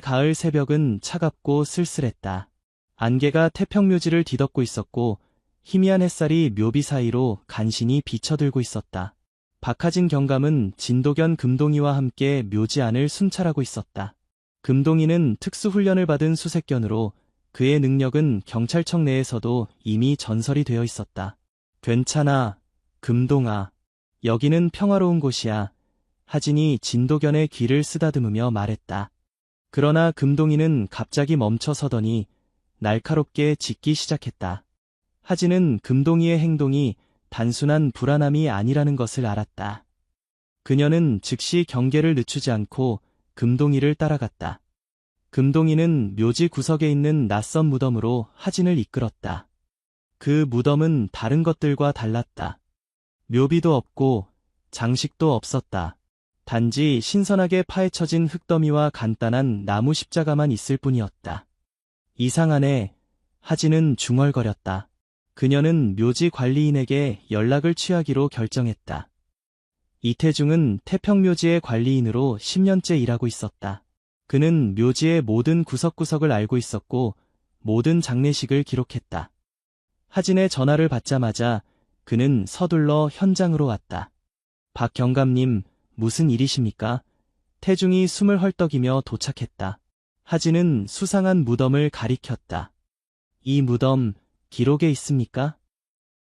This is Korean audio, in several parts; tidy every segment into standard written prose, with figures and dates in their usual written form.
가을 새벽은 차갑고 쓸쓸했다. 안개가 태평묘지를 뒤덮고 있었고 희미한 햇살이 묘비 사이로 간신히 비쳐들고 있었다. 박하진 경감은 진도견 금동이와 함께 묘지 안을 순찰하고 있었다. 금동이는 특수훈련을 받은 수색견으로 그의 능력은 경찰청 내에서도 이미 전설이 되어 있었다. 괜찮아, 금동아. 여기는 평화로운 곳이야. 하진이 진도견의 귀를 쓰다듬으며 말했다. 그러나 금동이는 갑자기 멈춰서더니 날카롭게 짖기 시작했다. 하진은 금동이의 행동이 단순한 불안함이 아니라는 것을 알았다. 그녀는 즉시 경계를 늦추지 않고 금동이를 따라갔다. 금동이는 묘지 구석에 있는 낯선 무덤으로 하진을 이끌었다. 그 무덤은 다른 것들과 달랐다. 묘비도 없고 장식도 없었다. 단지 신선하게 파헤쳐진 흙더미와 간단한 나무 십자가만 있을 뿐이었다. 이상하네. 하진은 중얼거렸다. 그녀는 묘지 관리인에게 연락을 취하기로 결정했다. 이태중은 태평묘지의 관리인으로 10년째 일하고 있었다. 그는 묘지의 모든 구석구석을 알고 있었고 모든 장례식을 기록했다. 하진의 전화를 받자마자 그는 서둘러 현장으로 왔다. 박 경감님, 무슨 일이십니까? 태중이 숨을 헐떡이며 도착했다. 하진은 수상한 무덤을 가리켰다. 이 무덤, 기록에 있습니까?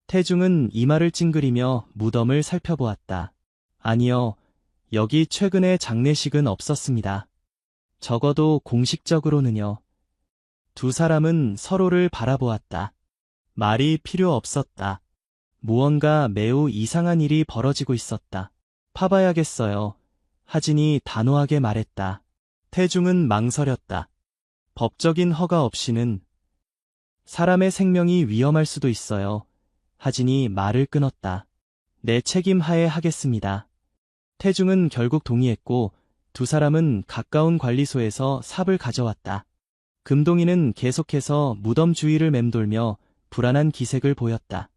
태중은 이마를 찡그리며 무덤을 살펴보았다. 아니요, 여기 최근에 장례식은 없었습니다. 적어도 공식적으로는요. 두 사람은 서로를 바라보았다. 말이 필요 없었다. 무언가 매우 이상한 일이 벌어지고 있었다. 파봐야겠어요. 하진이 단호하게 말했다. 태중은 망설였다. 법적인 허가 없이는 사람의 생명이 위험할 수도 있어요. 하진이 말을 끊었다. 내 책임 하에 하겠습니다. 태중은 결국 동의했고 두 사람은 가까운 관리소에서 삽을 가져왔다. 금동이는 계속해서 무덤 주위를 맴돌며 불안한 기색을 보였다.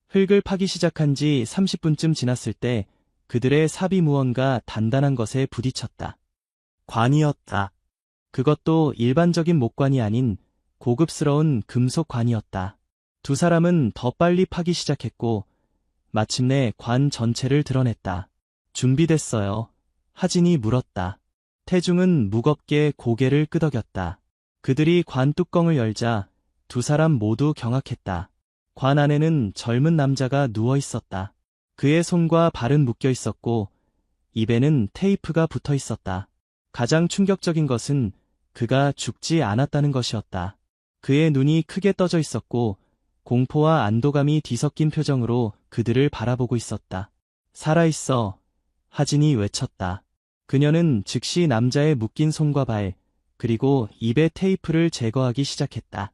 흙을 파기 시작한 지 30분쯤 지났을 때 그들의 삽이 무언가 단단한 것에 부딪혔다. 관이었다. 그것도 일반적인 목관이 아닌 고급스러운 금속 관이었다. 두 사람은 더 빨리 파기 시작했고 마침내 관 전체를 드러냈다. 준비됐어요. 하진이 물었다. 태중은 무겁게 고개를 끄덕였다. 그들이 관 뚜껑을 열자 두 사람 모두 경악했다. 관 안에는 젊은 남자가 누워 있었다. 그의 손과 발은 묶여 있었고 입에는 테이프가 붙어 있었다. 가장 충격적인 것은 그가 죽지 않았다는 것이었다. 그의 눈이 크게 떠져 있었고 공포와 안도감이 뒤섞인 표정으로 그들을 바라보고 있었다. 살아있어. 하진이 외쳤다. 그녀는 즉시 남자의 묶인 손과 발, 그리고 입의 테이프를 제거하기 시작했다.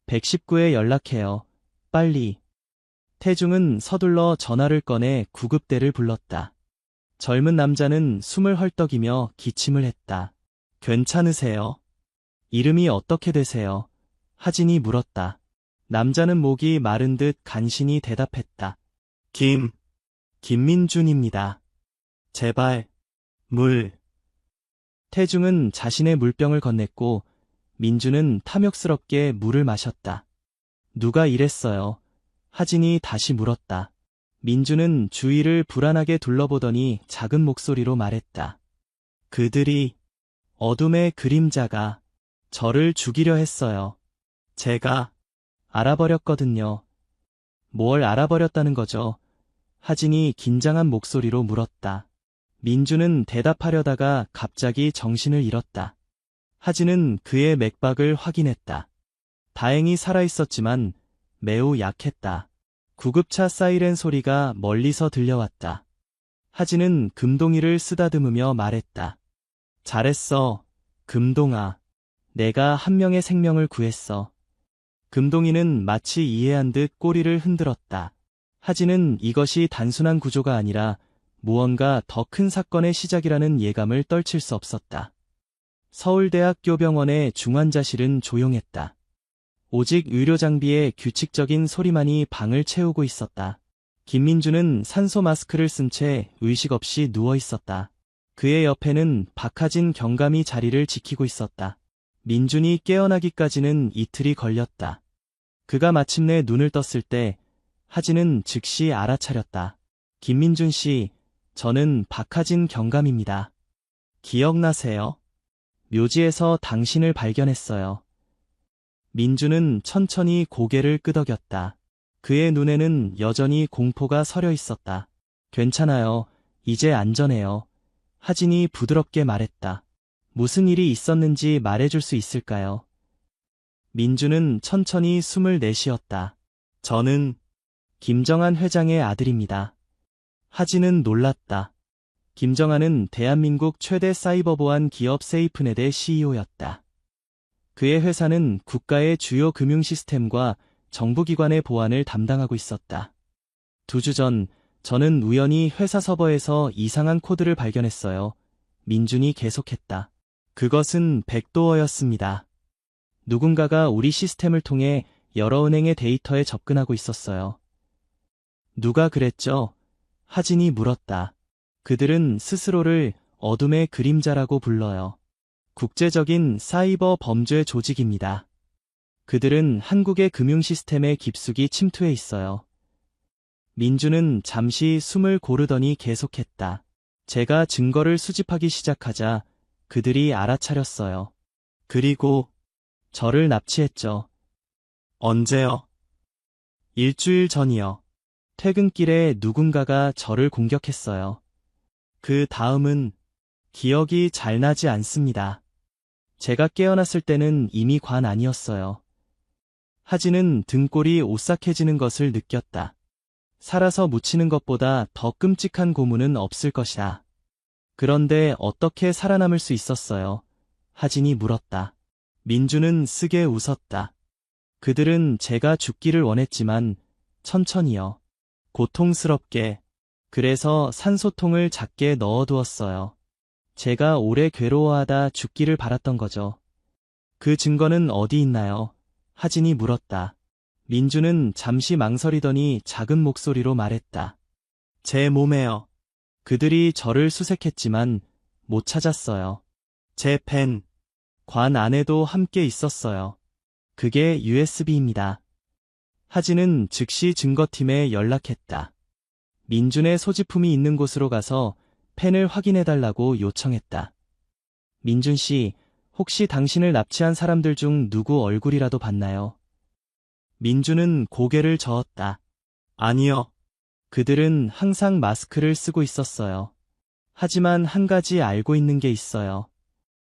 119에 연락해요. 빨리. 태중은 서둘러 전화를 꺼내 구급대를 불렀다. 젊은 남자는 숨을 헐떡이며 기침을 했다. 괜찮으세요? 이름이 어떻게 되세요? 하진이 물었다. 남자는 목이 마른 듯 간신히 대답했다. 김민준입니다. 제발, 물. 태중은 자신의 물병을 건넸고 민준은 탐욕스럽게 물을 마셨다. 누가 이랬어요? 하진이 다시 물었다. 민준은 주위를 불안하게 둘러보더니 작은 목소리로 말했다. 그들이, 어둠의 그림자가 저를 죽이려 했어요. 제가 알아버렸거든요. 뭘 알아버렸다는 거죠? 하진이 긴장한 목소리로 물었다. 민준은 대답하려다가 갑자기 정신을 잃었다. 하진은 그의 맥박을 확인했다. 다행히 살아있었지만 매우 약했다. 구급차 사이렌 소리가 멀리서 들려왔다. 하진은 금동이를 쓰다듬으며 말했다. 잘했어, 금동아. 내가 한 명의 생명을 구했어. 금동이는 마치 이해한 듯 꼬리를 흔들었다. 하진은 이것이 단순한 구조가 아니라 무언가 더 큰 사건의 시작이라는 예감을 떨칠 수 없었다. 서울대학교 병원의 중환자실은 조용했다. 오직 의료장비의 규칙적인 소리만이 방을 채우고 있었다. 김민주는 산소 마스크를 쓴 채 의식 없이 누워 있었다. 그의 옆에는 박하진 경감이 자리를 지키고 있었다. 민준이 깨어나기까지는 이틀이 걸렸다. 그가 마침내 눈을 떴을 때 하진은 즉시 알아차렸다. 김민준 씨, 저는 박하진 경감입니다. 기억나세요? 묘지에서 당신을 발견했어요. 민준은 천천히 고개를 끄덕였다. 그의 눈에는 여전히 공포가 서려 있었다. 괜찮아요. 이제 안전해요. 하진이 부드럽게 말했다. 무슨 일이 있었는지 말해줄 수 있을까요? 민준은 천천히 숨을 내쉬었다. 저는 김정한 회장의 아들입니다. 하진은 놀랐다. 김정한은 대한민국 최대 사이버 보안 기업 세이프넷의 CEO였다. 그의 회사는 국가의 주요 금융 시스템과 정부기관의 보안을 담당하고 있었다. 2주 전, 저는 우연히 회사 서버에서 이상한 코드를 발견했어요. 민준이 계속했다. 그것은 백도어였습니다. 누군가가 우리 시스템을 통해 여러 은행의 데이터에 접근하고 있었어요. 누가 그랬죠? 하진이 물었다. 그들은 스스로를 어둠의 그림자라고 불러요. 국제적인 사이버 범죄 조직입니다. 그들은 한국의 금융 시스템에 깊숙이 침투해 있어요. 민주는 잠시 숨을 고르더니 계속했다. 제가 증거를 수집하기 시작하자 그들이 알아차렸어요. 그리고 저를 납치했죠. 언제요? 일주일 전이요. 퇴근길에 누군가가 저를 공격했어요. 그 다음은 기억이 잘 나지 않습니다. 제가 깨어났을 때는 이미 관 안이었어요. 하진은 등골이 오싹해지는 것을 느꼈다. 살아서 묻히는 것보다 더 끔찍한 고문은 없을 것이다. 그런데 어떻게 살아남을 수 있었어요? 하진이 물었다. 민주는 쓰게 웃었다. 그들은 제가 죽기를 원했지만 천천히요. 고통스럽게. 그래서 산소통을 작게 넣어두었어요. 제가 오래 괴로워하다 죽기를 바랐던 거죠. 그 증거는 어디 있나요? 하진이 물었다. 민주는 잠시 망설이더니 작은 목소리로 말했다. 제 몸에요. 그들이 저를 수색했지만 못 찾았어요. 제 펜, 관 안에도 함께 있었어요. 그게 USB입니다. 하진은 즉시 증거팀에 연락했다. 민준의 소지품이 있는 곳으로 가서 펜을 확인해달라고 요청했다. 민준 씨, 혹시 당신을 납치한 사람들 중 누구 얼굴이라도 봤나요? 민준은 고개를 저었다. 아니요. 그들은 항상 마스크를 쓰고 있었어요. 하지만 한 가지 알고 있는 게 있어요.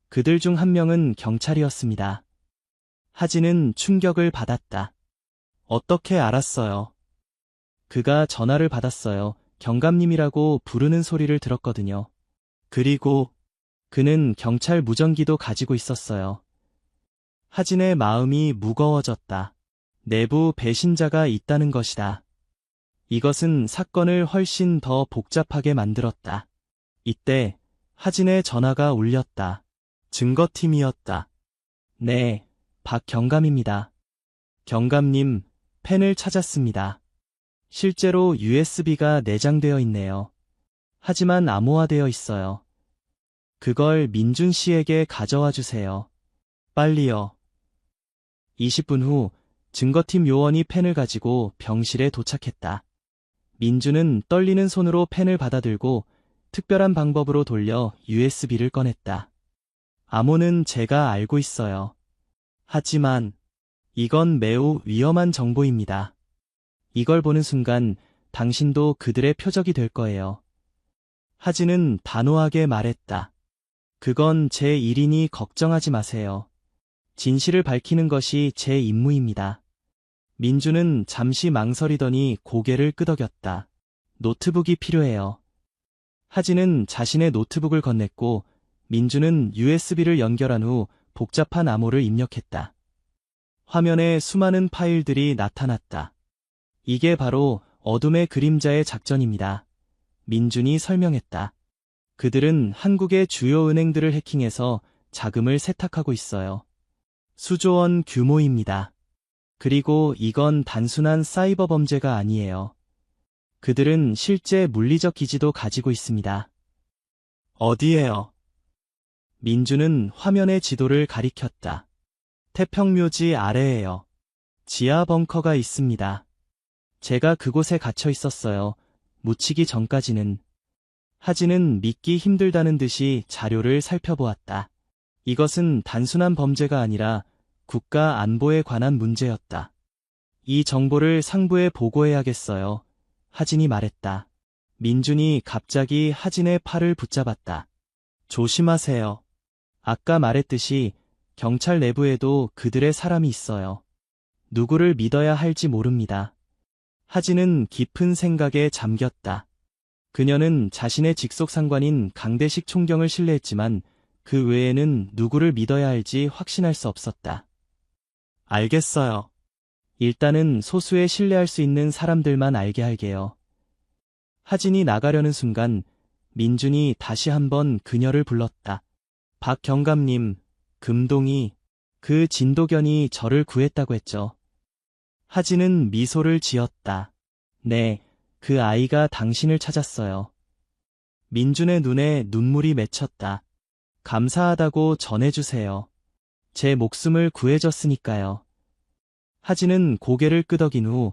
그들 중 한 명은 경찰이었습니다. 하진은 충격을 받았다. 어떻게 알았어요? 그가 전화를 받았어요. 경감님이라고 부르는 소리를 들었거든요. 그리고 그는 경찰 무전기도 가지고 있었어요. 하진의 마음이 무거워졌다. 내부 배신자가 있다는 것이다. 이것은 사건을 훨씬 더 복잡하게 만들었다. 이때 하진의 전화가 울렸다. 증거팀이었다. 네, 박 경감입니다. 경감님, 펜을 찾았습니다. 실제로 USB가 내장되어 있네요. 하지만 암호화되어 있어요. 그걸 민준 씨에게 가져와 주세요. 빨리요. 20분 후 증거팀 요원이 펜을 가지고 병실에 도착했다. 민준은 떨리는 손으로 펜을 받아들고 특별한 방법으로 돌려 USB를 꺼냈다. 암호는 제가 알고 있어요. 하지만 이건 매우 위험한 정보입니다. 이걸 보는 순간 당신도 그들의 표적이 될 거예요. 하진은 단호하게 말했다. 그건 제 일이니 걱정하지 마세요. 진실을 밝히는 것이 제 임무입니다. 민주는 잠시 망설이더니 고개를 끄덕였다. 노트북이 필요해요. 하진은 자신의 노트북을 건넸고 민주는 USB를 연결한 후 복잡한 암호를 입력했다. 화면에 수많은 파일들이 나타났다. 이게 바로 어둠의 그림자의 작전입니다. 민준이 설명했다. 그들은 한국의 주요 은행들을 해킹해서 자금을 세탁하고 있어요. 수조 원 규모입니다. 그리고 이건 단순한 사이버 범죄가 아니에요. 그들은 실제 물리적 기지도 가지고 있습니다. 어디에요? 민주는 화면의 지도를 가리켰다. 태평묘지 아래에요. 지하 벙커가 있습니다. 제가 그곳에 갇혀 있었어요. 묻히기 전까지는. 하진은 믿기 힘들다는 듯이 자료를 살펴보았다. 이것은 단순한 범죄가 아니라 국가 안보에 관한 문제였다. 이 정보를 상부에 보고해야겠어요. 하진이 말했다. 민준이 갑자기 하진의 팔을 붙잡았다. 조심하세요. 아까 말했듯이 경찰 내부에도 그들의 사람이 있어요. 누구를 믿어야 할지 모릅니다. 하진은 깊은 생각에 잠겼다. 그녀는 자신의 직속 상관인 강대식 총경을 신뢰했지만 그 외에는 누구를 믿어야 할지 확신할 수 없었다. 알겠어요. 일단은 소수의 신뢰할 수 있는 사람들만 알게 할게요. 하진이 나가려는 순간 민준이 다시 한번 그녀를 불렀다. 박경감님, 금동이, 그 진도견이 저를 구했다고 했죠. 하진은 미소를 지었다. 네, 그 아이가 당신을 찾았어요. 민준의 눈에 눈물이 맺혔다. 감사하다고 전해주세요. 제 목숨을 구해줬으니까요. 하진은 고개를 끄덕인 후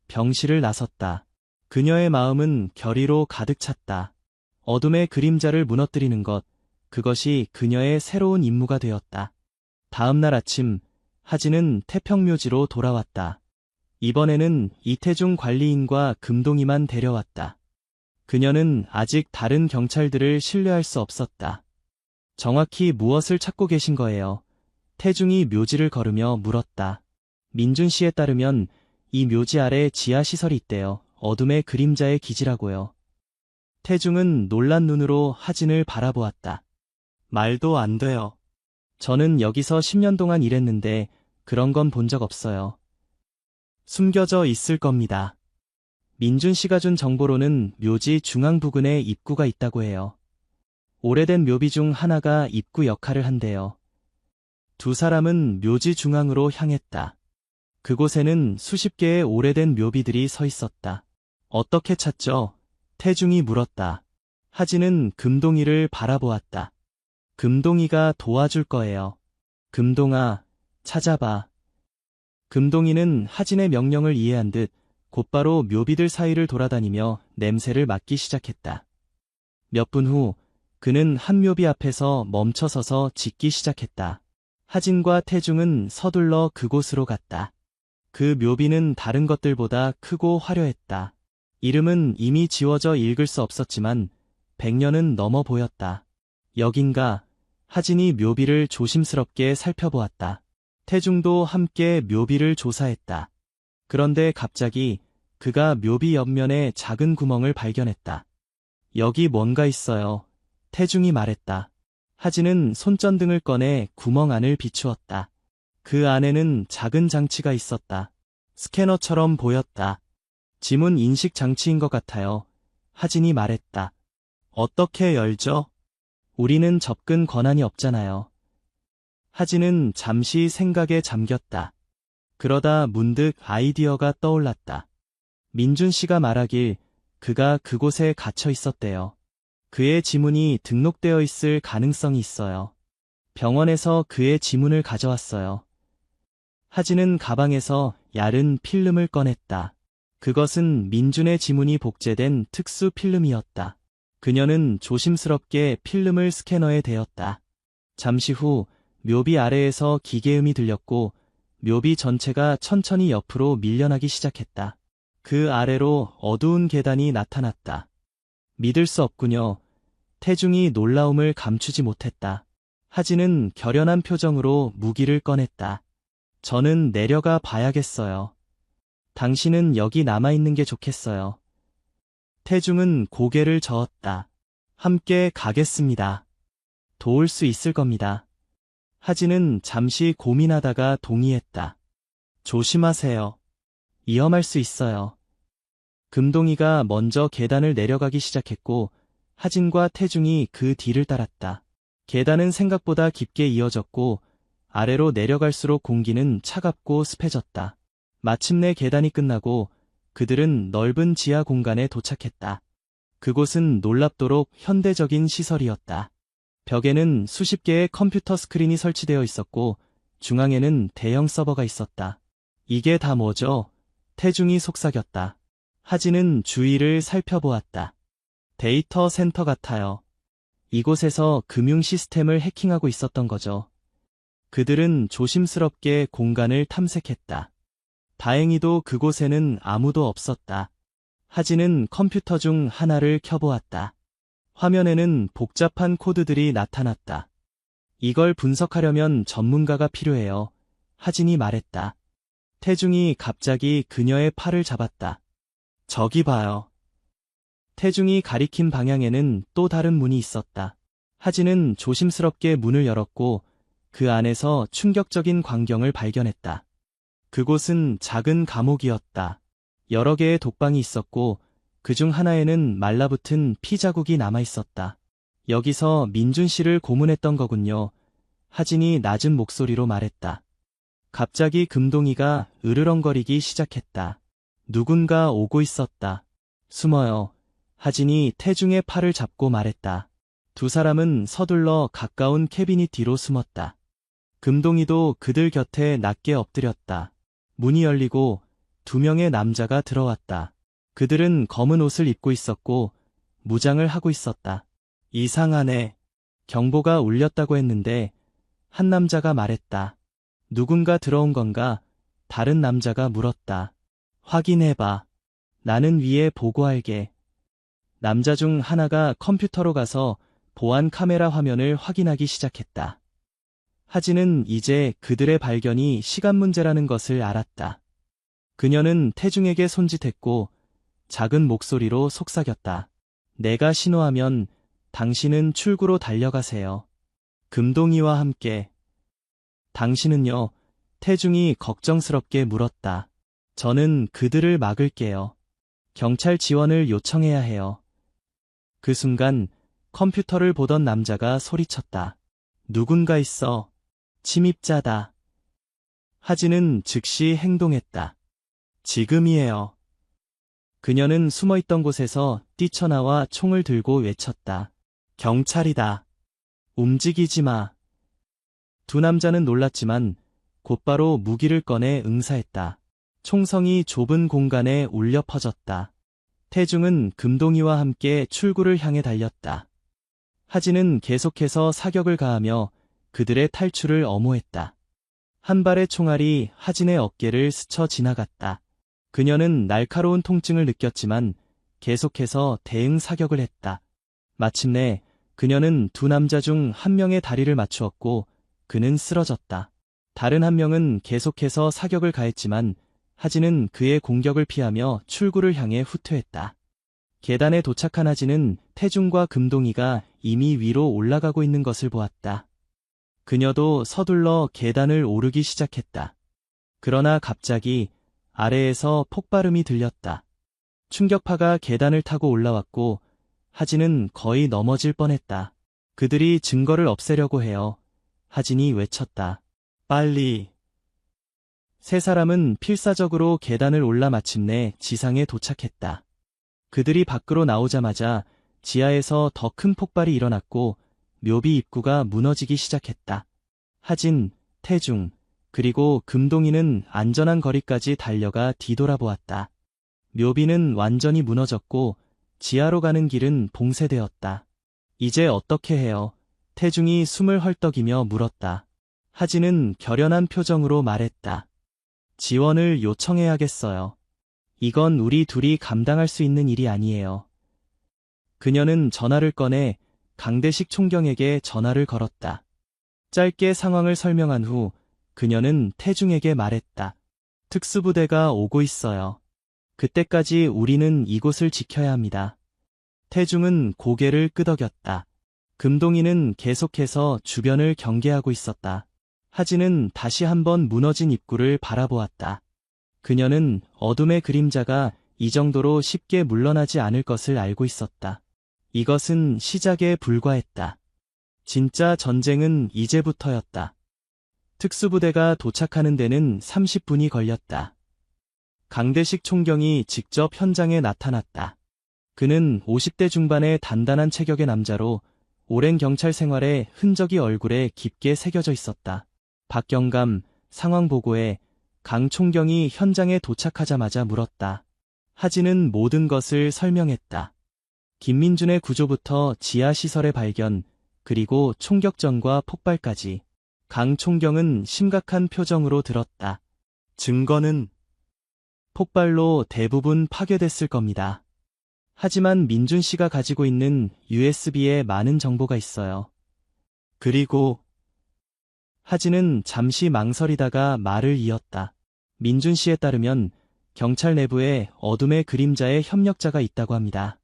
병실을 나섰다. 그녀의 마음은 결의로 가득 찼다. 어둠의 그림자를 무너뜨리는 것, 그것이 그녀의 새로운 임무가 되었다. 다음 날 아침, 하진은 태평묘지로 돌아왔다. 이번에는 이태중 관리인과 금동이만 데려왔다. 그녀는 아직 다른 경찰들을 신뢰할 수 없었다. 정확히 무엇을 찾고 계신 거예요? 태중이 묘지를 걸으며 물었다. 민준 씨에 따르면 이 묘지 아래 지하 시설이 있대요. 어둠의 그림자의 기지라고요. 태중은 놀란 눈으로 하진을 바라보았다. 말도 안 돼요. 저는 여기서 10년 동안 일했는데 그런 건 본 적 없어요. 숨겨져 있을 겁니다. 민준 씨가 준 정보로는 묘지 중앙 부근에 입구가 있다고 해요. 오래된 묘비 중 하나가 입구 역할을 한대요. 두 사람은 묘지 중앙으로 향했다. 그곳에는 수십 개의 오래된 묘비들이 서 있었다. 어떻게 찾죠? 태중이 물었다. 하진은 금동이를 바라보았다. 금동이가 도와줄 거예요. 금동아, 찾아봐. 금동이는 하진의 명령을 이해한 듯 곧바로 묘비들 사이를 돌아다니며 냄새를 맡기 시작했다. 몇 분 후 그는 한 묘비 앞에서 멈춰서서 짖기 시작했다. 하진과 태중은 서둘러 그곳으로 갔다. 그 묘비는 다른 것들보다 크고 화려했다. 이름은 이미 지워져 읽을 수 없었지만 100년은 넘어 보였다. 여긴가? 하진이 묘비를 조심스럽게 살펴보았다. 태중도 함께 묘비를 조사했다. 그런데 갑자기 그가 묘비 옆면에 작은 구멍을 발견했다. 여기 뭔가 있어요. 태중이 말했다. 하진은 손전등을 꺼내 구멍 안을 비추었다. 그 안에는 작은 장치가 있었다. 스캐너처럼 보였다. 지문 인식 장치인 것 같아요. 하진이 말했다. 어떻게 열죠? 우리는 접근 권한이 없잖아요. 하진은 잠시 생각에 잠겼다. 그러다 문득 아이디어가 떠올랐다. 민준 씨가 말하길 그가 그곳에 갇혀 있었대요. 그의 지문이 등록되어 있을 가능성이 있어요. 병원에서 그의 지문을 가져왔어요. 하진은 가방에서 얇은 필름을 꺼냈다. 그것은 민준의 지문이 복제된 특수 필름이었다. 그녀는 조심스럽게 필름을 스캐너에 대었다. 잠시 후 묘비 아래에서 기계음이 들렸고 묘비 전체가 천천히 옆으로 밀려나기 시작했다. 그 아래로 어두운 계단이 나타났다. 믿을 수 없군요. 태중이 놀라움을 감추지 못했다. 하진은 결연한 표정으로 무기를 꺼냈다. 저는 내려가 봐야겠어요. 당신은 여기 남아있는 게 좋겠어요. 태중은 고개를 저었다. 함께 가겠습니다. 도울 수 있을 겁니다. 하진은 잠시 고민하다가 동의했다. 조심하세요. 위험할 수 있어요. 금동이가 먼저 계단을 내려가기 시작했고 하진과 태중이 그 뒤를 따랐다. 계단은 생각보다 깊게 이어졌고 아래로 내려갈수록 공기는 차갑고 습해졌다. 마침내 계단이 끝나고 그들은 넓은 지하 공간에 도착했다. 그곳은 놀랍도록 현대적인 시설이었다. 벽에는 수십 개의 컴퓨터 스크린이 설치되어 있었고 중앙에는 대형 서버가 있었다. 이게 다 뭐죠? 태중이 속삭였다. 하진은 주위를 살펴보았다. 데이터 센터 같아요. 이곳에서 금융 시스템을 해킹하고 있었던 거죠. 그들은 조심스럽게 공간을 탐색했다. 다행히도 그곳에는 아무도 없었다. 하진은 컴퓨터 중 하나를 켜보았다. 화면에는 복잡한 코드들이 나타났다. 이걸 분석하려면 전문가가 필요해요. 하진이 말했다. 태중이 갑자기 그녀의 팔을 잡았다. 저기 봐요. 태중이 가리킨 방향에는 또 다른 문이 있었다. 하진은 조심스럽게 문을 열었고 그 안에서 충격적인 광경을 발견했다. 그곳은 작은 감옥이었다. 여러 개의 독방이 있었고 그중 하나에는 말라붙은 피 자국이 남아 있었다. 여기서 민준 씨를 고문했던 거군요. 하진이 낮은 목소리로 말했다. 갑자기 금동이가 으르렁거리기 시작했다. 누군가 오고 있었다. 숨어요. 하진이 태중의 팔을 잡고 말했다. 두 사람은 서둘러 가까운 캐비닛 뒤로 숨었다. 금동이도 그들 곁에 낮게 엎드렸다. 문이 열리고 두 명의 남자가 들어왔다. 그들은 검은 옷을 입고 있었고 무장을 하고 있었다. 이상하네. 경보가 울렸다고 했는데 한 남자가 말했다. 누군가 들어온 건가? 다른 남자가 물었다. 확인해봐. 나는 위에 보고할게. 남자 중 하나가 컴퓨터로 가서 보안 카메라 화면을 확인하기 시작했다. 하진은 이제 그들의 발견이 시간 문제라는 것을 알았다. 그녀는 태중에게 손짓했고 작은 목소리로 속삭였다. 내가 신호하면 당신은 출구로 달려가세요. 금동이와 함께. 당신은요? 태중이 걱정스럽게 물었다. 저는 그들을 막을게요. 경찰 지원을 요청해야 해요. 그 순간 컴퓨터를 보던 남자가 소리쳤다. 누군가 있어. 침입자다. 하진은 즉시 행동했다. 지금이에요. 그녀는 숨어있던 곳에서 뛰쳐나와 총을 들고 외쳤다. 경찰이다. 움직이지 마. 두 남자는 놀랐지만 곧바로 무기를 꺼내 응사했다. 총성이 좁은 공간에 울려 퍼졌다. 태중은 금동이와 함께 출구를 향해 달렸다. 하진은 계속해서 사격을 가하며 그들의 탈출을 엄호했다. 한 발의 총알이 하진의 어깨를 스쳐 지나갔다. 그녀는 날카로운 통증을 느꼈지만 계속해서 대응 사격을 했다. 마침내 그녀는 두 남자 중 한 명의 다리를 맞추었고 그는 쓰러졌다. 다른 한 명은 계속해서 사격을 가했지만 하진은 그의 공격을 피하며 출구를 향해 후퇴했다. 계단에 도착한 하진은 태중과 금동이가 이미 위로 올라가고 있는 것을 보았다. 그녀도 서둘러 계단을 오르기 시작했다. 그러나 갑자기 아래에서 폭발음이 들렸다. 충격파가 계단을 타고 올라왔고 하진은 거의 넘어질 뻔했다. 그들이 증거를 없애려고 해요. 하진이 외쳤다. 빨리. 세 사람은 필사적으로 계단을 올라 마침내 지상에 도착했다. 그들이 밖으로 나오자마자 지하에서 더 큰 폭발이 일어났고 묘비 입구가 무너지기 시작했다. 하진, 태중, 그리고 금동이는 안전한 거리까지 달려가 뒤돌아보았다. 묘비는 완전히 무너졌고 지하로 가는 길은 봉쇄되었다. 이제 어떻게 해요? 태중이 숨을 헐떡이며 물었다. 하진은 결연한 표정으로 말했다. 지원을 요청해야겠어요. 이건 우리 둘이 감당할 수 있는 일이 아니에요. 그녀는 전화를 꺼내 강대식 총경에게 전화를 걸었다. 짧게 상황을 설명한 후 그녀는 태중에게 말했다. 특수부대가 오고 있어요. 그때까지 우리는 이곳을 지켜야 합니다. 태중은 고개를 끄덕였다. 금동이는 계속해서 주변을 경계하고 있었다. 하진은 다시 한번 무너진 입구를 바라보았다. 그녀는 어둠의 그림자가 이 정도로 쉽게 물러나지 않을 것을 알고 있었다. 이것은 시작에 불과했다. 진짜 전쟁은 이제부터였다. 특수부대가 도착하는 데는 30분이 걸렸다. 강대식 총경이 직접 현장에 나타났다. 그는 50대 중반의 단단한 체격의 남자로 오랜 경찰 생활의 흔적이 얼굴에 깊게 새겨져 있었다. 박경감, 상황 보고에 강 총경이 현장에 도착하자마자 물었다. 하진은 모든 것을 설명했다. 김민준의 구조부터 지하 시설의 발견, 그리고 총격전과 폭발까지. 강 총경은 심각한 표정으로 들었다. 증거는 폭발로 대부분 파괴됐을 겁니다. 하지만 민준 씨가 가지고 있는 USB에 많은 정보가 있어요. 그리고 하진은 잠시 망설이다가 말을 이었다. 민준 씨에 따르면 경찰 내부에 어둠의 그림자의 협력자가 있다고 합니다.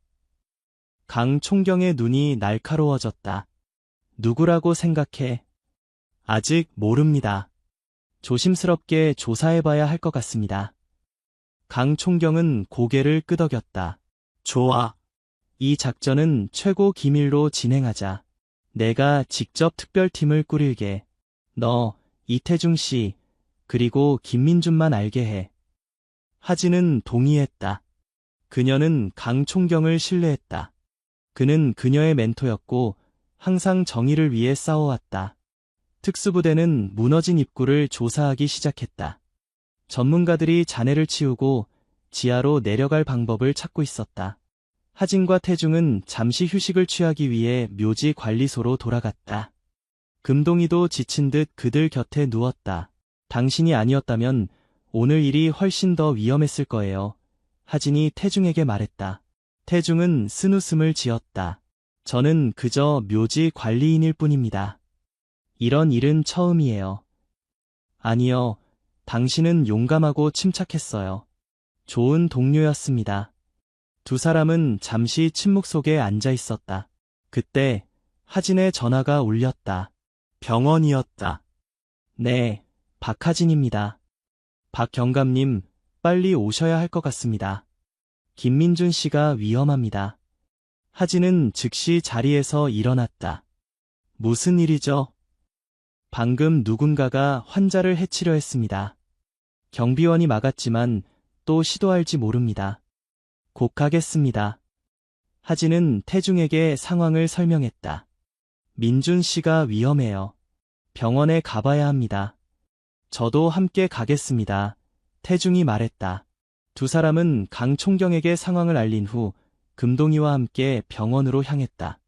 강 총경의 눈이 날카로워졌다. 누구라고 생각해? 아직 모릅니다. 조심스럽게 조사해봐야 할 것 같습니다. 강 총경은 고개를 끄덕였다. 좋아. 이 작전은 최고 기밀로 진행하자. 내가 직접 특별팀을 꾸릴게. 너, 이태중 씨, 그리고 김민준만 알게 해. 하진은 동의했다. 그녀는 강 총경을 신뢰했다. 그는 그녀의 멘토였고 항상 정의를 위해 싸워왔다. 특수부대는 무너진 입구를 조사하기 시작했다. 전문가들이 잔해를 치우고 지하로 내려갈 방법을 찾고 있었다. 하진과 태중은 잠시 휴식을 취하기 위해 묘지 관리소로 돌아갔다. 금동이도 지친 듯 그들 곁에 누웠다. 당신이 아니었다면 오늘 일이 훨씬 더 위험했을 거예요. 하진이 태중에게 말했다. 태중은 쓴웃음을 지었다. 저는 그저 묘지 관리인일 뿐입니다. 이런 일은 처음이에요. 아니요, 당신은 용감하고 침착했어요. 좋은 동료였습니다. 두 사람은 잠시 침묵 속에 앉아 있었다. 그때 하진의 전화가 울렸다. 병원이었다. 네, 박하진입니다. 박경감님, 빨리 오셔야 할 것 같습니다. 김민준 씨가 위험합니다. 하진은 즉시 자리에서 일어났다. 무슨 일이죠? 방금 누군가가 환자를 해치려 했습니다. 경비원이 막았지만 또 시도할지 모릅니다. 곧 가겠습니다. 하진은 태중에게 상황을 설명했다. 민준 씨가 위험해요. 병원에 가봐야 합니다. 저도 함께 가겠습니다. 태중이 말했다. 두 사람은 강 총경에게 상황을 알린 후 금동이와 함께 병원으로 향했다.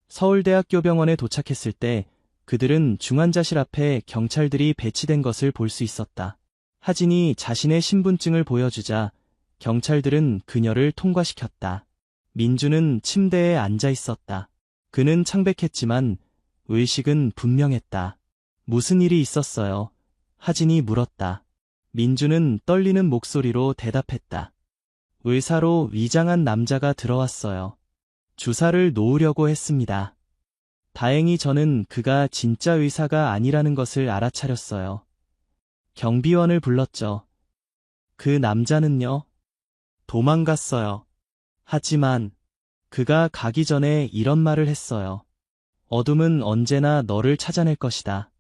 서울대학교 병원에 도착했을 때 그들은 중환자실 앞에 경찰들이 배치된 것을 볼 수 있었다. 하진이 자신의 신분증을 보여주자 경찰들은 그녀를 통과시켰다. 민주는 침대에 앉아 있었다. 그는 창백했지만 의식은 분명했다. 무슨 일이 있었어요? 하진이 물었다. 민주는 떨리는 목소리로 대답했다. 의사로 위장한 남자가 들어왔어요. 주사를 놓으려고 했습니다. 다행히 저는 그가 진짜 의사가 아니라는 것을 알아차렸어요. 경비원을 불렀죠. 그 남자는요? 도망갔어요. 하지만 그가 가기 전에 이런 말을 했어요. 어둠은 언제나 너를 찾아낼 것이다.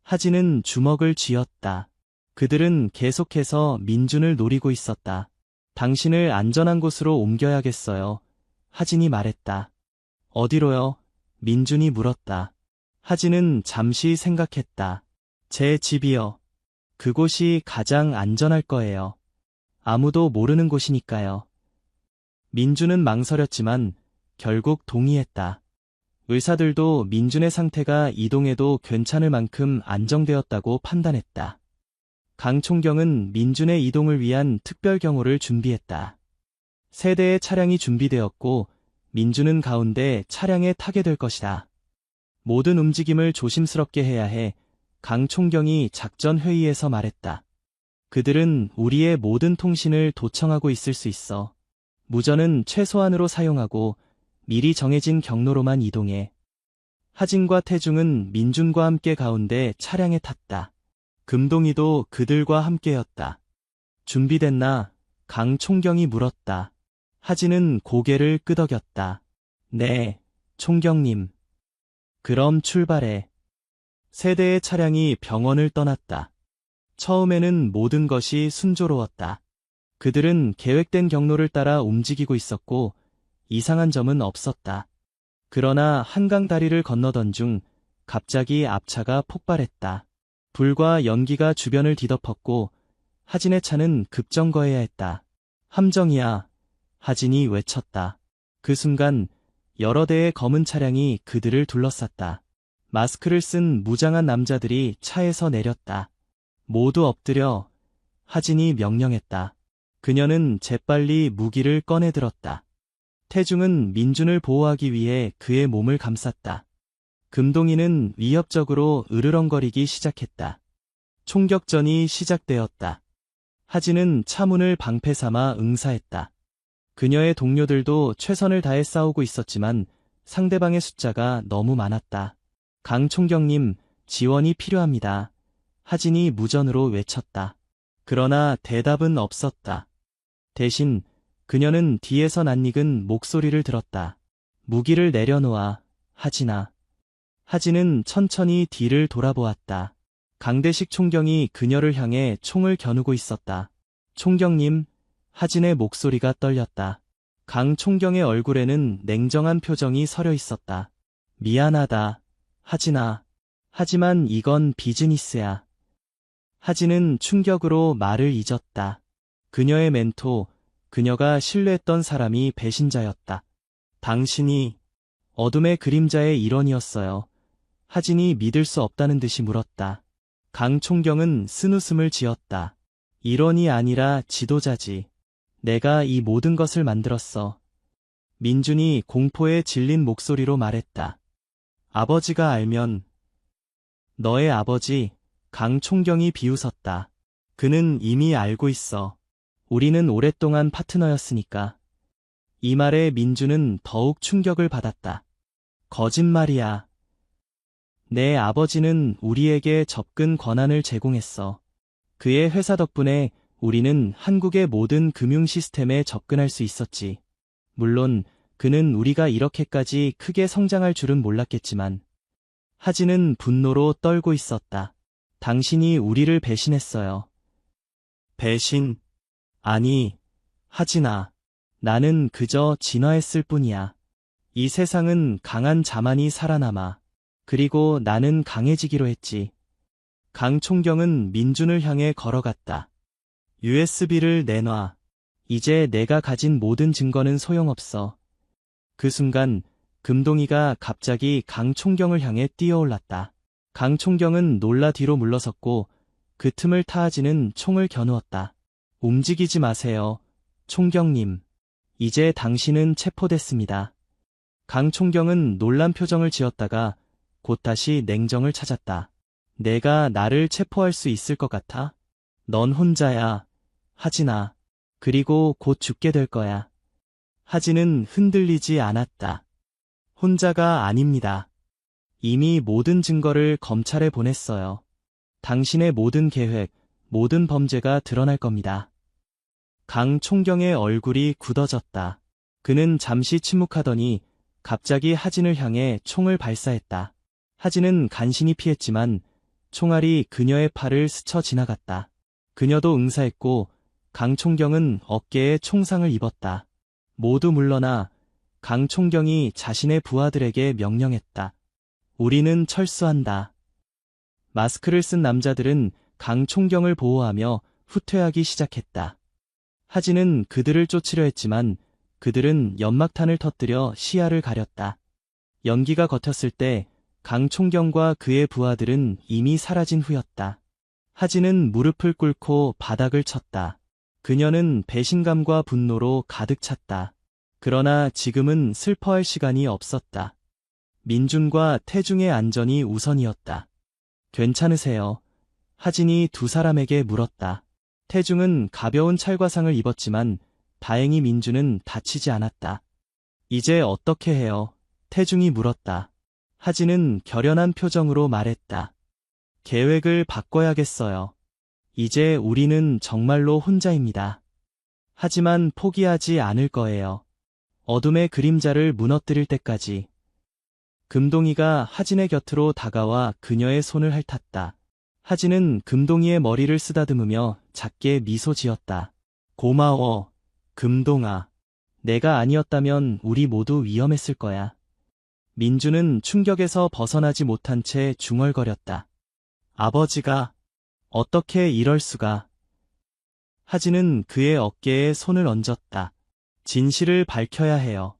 하진은 주먹을 쥐었다. 그들은 계속해서 민준을 노리고 있었다. 당신을 안전한 곳으로 옮겨야겠어요. 하진이 말했다. 어디로요? 민준이 물었다. 하진은 잠시 생각했다. 제 집이요. 그곳이 가장 안전할 거예요. 아무도 모르는 곳이니까요. 민준은 망설였지만 결국 동의했다. 의사들도 민준의 상태가 이동해도 괜찮을 만큼 안정되었다고 판단했다. 강 총경은 민준의 이동을 위한 특별 경호를 준비했다. 세 대의 차량이 준비되었고 민준은 가운데 차량에 타게 될 것이다. 모든 움직임을 조심스럽게 해야 해. 강 총경이 작전 회의에서 말했다. 그들은 우리의 모든 통신을 도청하고 있을 수 있어. 무전은 최소한으로 사용하고 미리 정해진 경로로만 이동해. 하진과 태중은 민준과 함께 가운데 차량에 탔다. 금동이도 그들과 함께였다. 준비됐나? 강 총경이 물었다. 하진은 고개를 끄덕였다. 네, 총경님. 그럼 출발해. 세 대의 차량이 병원을 떠났다. 처음에는 모든 것이 순조로웠다. 그들은 계획된 경로를 따라 움직이고 있었고 이상한 점은 없었다. 그러나 한강 다리를 건너던 중 갑자기 앞차가 폭발했다. 불과 연기가 주변을 뒤덮었고 하진의 차는 급정거해야 했다. 함정이야. 하진이 외쳤다. 그 순간 여러 대의 검은 차량이 그들을 둘러쌌다. 마스크를 쓴 무장한 남자들이 차에서 내렸다. 모두 엎드려. 하진이 명령했다. 그녀는 재빨리 무기를 꺼내들었다. 태중은 민준을 보호하기 위해 그의 몸을 감쌌다. 금동이는 위협적으로 으르렁거리기 시작했다. 총격전이 시작되었다. 하진은 차문을 방패 삼아 응사했다. 그녀의 동료들도 최선을 다해 싸우고 있었지만 상대방의 숫자가 너무 많았다. 강 총경님, 지원이 필요합니다. 하진이 무전으로 외쳤다. 그러나 대답은 없었다. 대신 그녀는 뒤에서 낯익은 목소리를 들었다. 무기를 내려놓아, 하진아. 하진은 천천히 뒤를 돌아보았다. 강대식 총경이 그녀를 향해 총을 겨누고 있었다. 총경님, 하진의 목소리가 떨렸다. 강 총경의 얼굴에는 냉정한 표정이 서려 있었다. 미안하다, 하진아. 하지만 이건 비즈니스야. 하진은 충격으로 말을 잊었다. 그녀의 멘토, 그녀가 신뢰했던 사람이 배신자였다. 당신이 어둠의 그림자의 일원이었어요. 하진이 믿을 수 없다는 듯이 물었다. 강 총경은 쓴웃음을 지었다. 일원이 아니라 지도자지. 내가 이 모든 것을 만들었어. 민준이 공포에 질린 목소리로 말했다. 아버지가 알면. 너의 아버지, 강 총경이 비웃었다. 그는 이미 알고 있어. 우리는 오랫동안 파트너였으니까. 이 말에 민준은 더욱 충격을 받았다. 거짓말이야. 내 아버지는 우리에게 접근 권한을 제공했어. 그의 회사 덕분에 우리는 한국의 모든 금융 시스템에 접근할 수 있었지. 물론 그는 우리가 이렇게까지 크게 성장할 줄은 몰랐겠지만. 하진은 분노로 떨고 있었다. 당신이 우리를 배신했어요. 배신? 아니, 하진아. 나는 그저 진화했을 뿐이야. 이 세상은 강한 자만이 살아남아. 그리고 나는 강해지기로 했지. 강 총경은 민준을 향해 걸어갔다. USB를 내놔. 이제 내가 가진 모든 증거는 소용없어. 그 순간 금동이가 갑자기 강 총경을 향해 뛰어올랐다. 강 총경은 놀라 뒤로 물러섰고 그 틈을 타 하진은 총을 겨누었다. 움직이지 마세요, 총경님. 이제 당신은 체포됐습니다. 강 총경은 놀란 표정을 지었다가 곧 다시 냉정을 찾았다. 내가 나를 체포할 수 있을 것 같아? 넌 혼자야, 하진아. 그리고 곧 죽게 될 거야. 하진은 흔들리지 않았다. 혼자가 아닙니다. 이미 모든 증거를 검찰에 보냈어요. 당신의 모든 계획, 모든 범죄가 드러날 겁니다. 강 총경의 얼굴이 굳어졌다. 그는 잠시 침묵하더니 갑자기 하진을 향해 총을 발사했다. 하진은 간신히 피했지만 총알이 그녀의 팔을 스쳐 지나갔다. 그녀도 응사했고 강 총경은 어깨에 총상을 입었다. 모두 물러나. 강 총경이 자신의 부하들에게 명령했다. 우리는 철수한다. 마스크를 쓴 남자들은 강 총경을 보호하며 후퇴하기 시작했다. 하진은 그들을 쫓으려 했지만 그들은 연막탄을 터뜨려 시야를 가렸다. 연기가 겉었을 때 강 총경과 그의 부하들은 이미 사라진 후였다. 하진은 무릎을 꿇고 바닥을 쳤다. 그녀는 배신감과 분노로 가득 찼다. 그러나 지금은 슬퍼할 시간이 없었다. 민준과 태중의 안전이 우선이었다. 괜찮으세요? 하진이 두 사람에게 물었다. 태중은 가벼운 찰과상을 입었지만 다행히 민준은 다치지 않았다. 이제 어떻게 해요? 태중이 물었다. 하진은 결연한 표정으로 말했다. 계획을 바꿔야겠어요. 이제 우리는 정말로 혼자입니다. 하지만 포기하지 않을 거예요. 어둠의 그림자를 무너뜨릴 때까지. 금동이가 하진의 곁으로 다가와 그녀의 손을 핥았다. 하진은 금동이의 머리를 쓰다듬으며 작게 미소 지었다. 고마워, 금동아. 내가 아니었다면 우리 모두 위험했을 거야. 민주는 충격에서 벗어나지 못한 채 중얼거렸다. 아버지가 어떻게 이럴 수가. 하진은 그의 어깨에 손을 얹었다. 진실을 밝혀야 해요.